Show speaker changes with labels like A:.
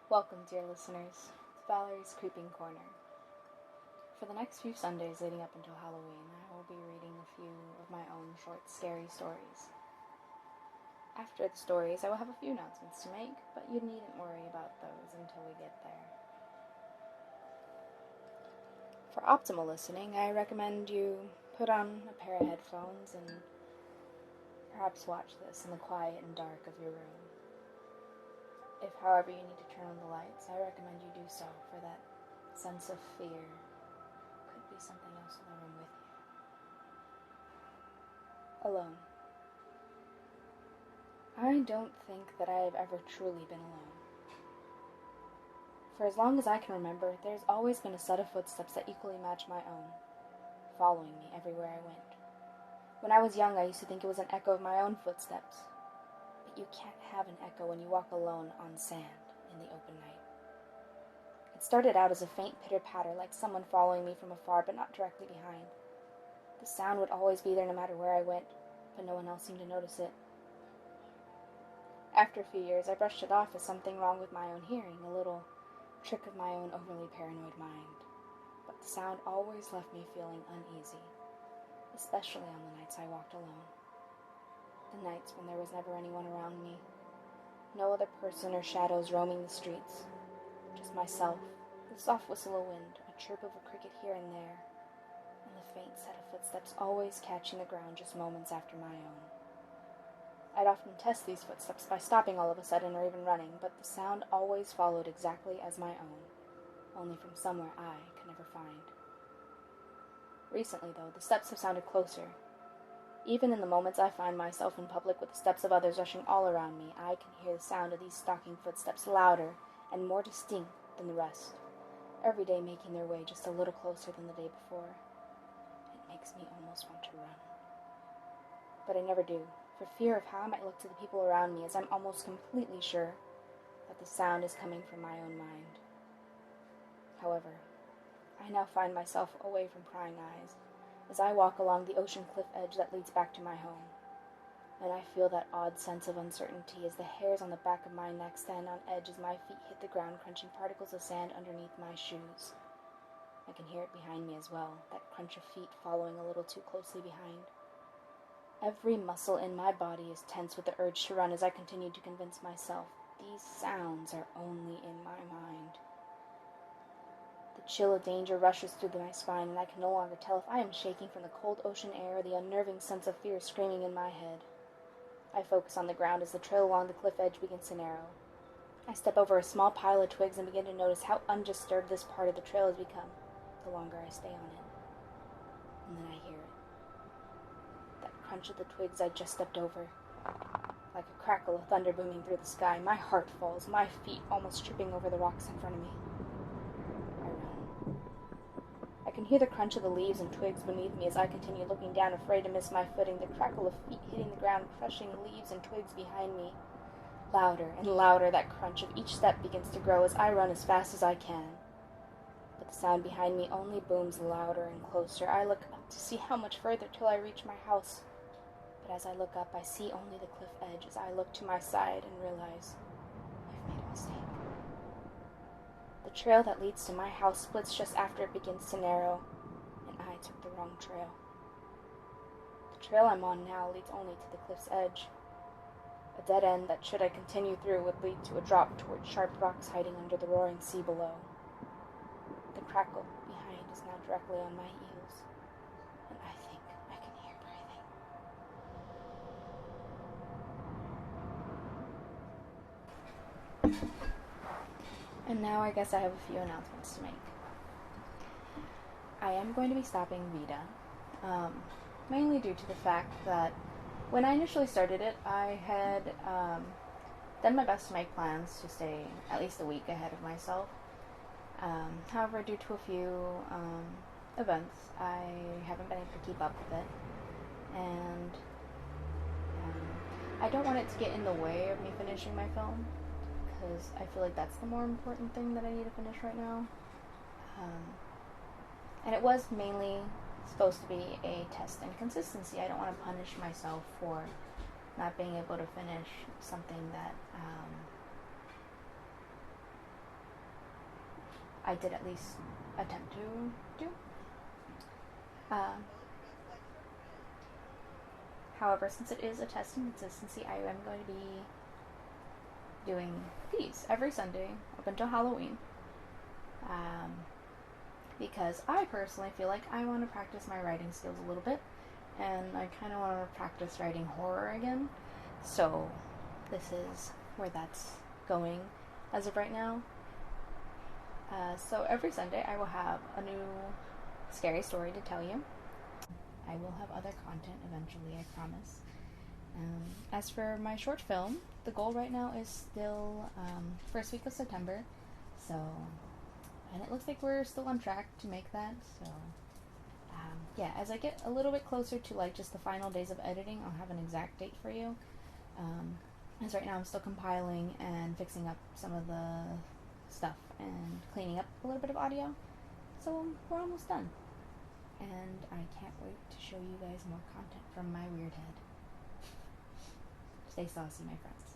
A: Welcome, dear listeners, to Valerie's Creeping Corner. For the next few Sundays leading up until Halloween, I will be reading a few of my own short, scary stories. After the stories, I will have a few announcements to make, but you needn't worry about those until we get there. For optimal listening, I recommend you put on a pair of headphones and perhaps watch this in the quiet and dark of your room. If, however, you need to turn on the lights, I recommend you do so, for that sense of fear could be something else in the room with you. Alone. I don't think that I have ever truly been alone. For as long as I can remember, there's always been a set of footsteps that equally match my own, following me everywhere I went. When I was young, I used to think it was an echo of my own footsteps. But you can't have an echo when you walk alone on sand in the open night. It started out as a faint pitter-patter, like someone following me from afar, but not directly behind. The sound would always be there no matter where I went, but no one else seemed to notice it. After a few years, I brushed it off as something wrong with my own hearing, a little trick of my own overly paranoid mind. But the sound always left me feeling uneasy, especially on the nights I walked alone. The nights when there was never anyone around me. No other person or shadows roaming the streets. Just myself, the soft whistle of wind, a chirp of a cricket here and there, and the faint set of footsteps always catching the ground just moments after my own. I'd often test these footsteps by stopping all of a sudden or even running, but the sound always followed exactly as my own, only from somewhere I could never find. Recently, though, the steps have sounded closer. Even in the moments I find myself in public with the steps of others rushing all around me, I can hear the sound of these stalking footsteps louder and more distinct than the rest, every day making their way just a little closer than the day before. It makes me almost want to run. But I never do, for fear of how I might look to the people around me, as I'm almost completely sure that the sound is coming from my own mind. However, I now find myself away from prying eyes, as I walk along the ocean cliff edge that leads back to my home, and I feel that odd sense of uncertainty as the hairs on the back of my neck stand on edge as my feet hit the ground, crunching particles of sand underneath my shoes. I can hear it behind me as well, that crunch of feet following a little too closely behind. Every muscle in my body is tense with the urge to run as I continue to convince myself these sounds are only in my mind. The chill of danger rushes through my spine, and I can no longer tell if I am shaking from the cold ocean air or the unnerving sense of fear screaming in my head. I focus on the ground as the trail along the cliff edge begins to narrow. I step over a small pile of twigs and begin to notice how undisturbed this part of the trail has become the longer I stay on it. And then I hear it. That crunch of the twigs I just stepped over. Like a crackle of thunder booming through the sky, my heart falls, my feet almost tripping over the rocks in front of me. I can hear the crunch of the leaves and twigs beneath me as I continue looking down, afraid to miss my footing, the crackle of feet hitting the ground, crushing leaves and twigs behind me. Louder and louder, that crunch of each step begins to grow as I run as fast as I can. But the sound behind me only booms louder and closer. I look up to see how much further till I reach my house. But as I look up, I see only the cliff edge as I look to my side and realize I've made a mistake. The trail that leads to my house splits just after it begins to narrow, and I took the wrong trail. The trail I'm on now leads only to the cliff's edge, a dead end that, should I continue through, would lead to a drop toward sharp rocks hiding under the roaring sea below. The crackle behind is now directly on my heels, and I think I can hear breathing. And now I guess I have a few announcements to make. I am going to be stopping Vita, mainly due to the fact that when I initially started it, I had done my best to make plans to stay at least a week ahead of myself. However, due to a few events, I haven't been able to keep up with it, and I don't want it to get in the way of me finishing my film, because I feel like that's the more important thing that I need to finish right now. And it was mainly supposed to be a test in consistency. I don't want to punish myself for not being able to finish something that I did at least attempt to do. However, since it is a test in consistency, I am going to be doing these every Sunday up until Halloween. Because I personally feel like I want to practice my writing skills a little bit, and I kind of want to practice writing horror again. So this is where that's going as of right now. So every Sunday I will have a new scary story to tell you. I will have other content eventually, I promise. As for my short film, the goal right now is still first week of September. So, and it looks like we're still on track to make that. So, yeah, as I get a little bit closer to like just the final days of editing, I'll have an exact date for you. As right now I'm still compiling and fixing up some of the stuff and cleaning up a little bit of audio. So we're almost done. And I can't wait to show you guys more content from my weird head. Stay saucy, my friends.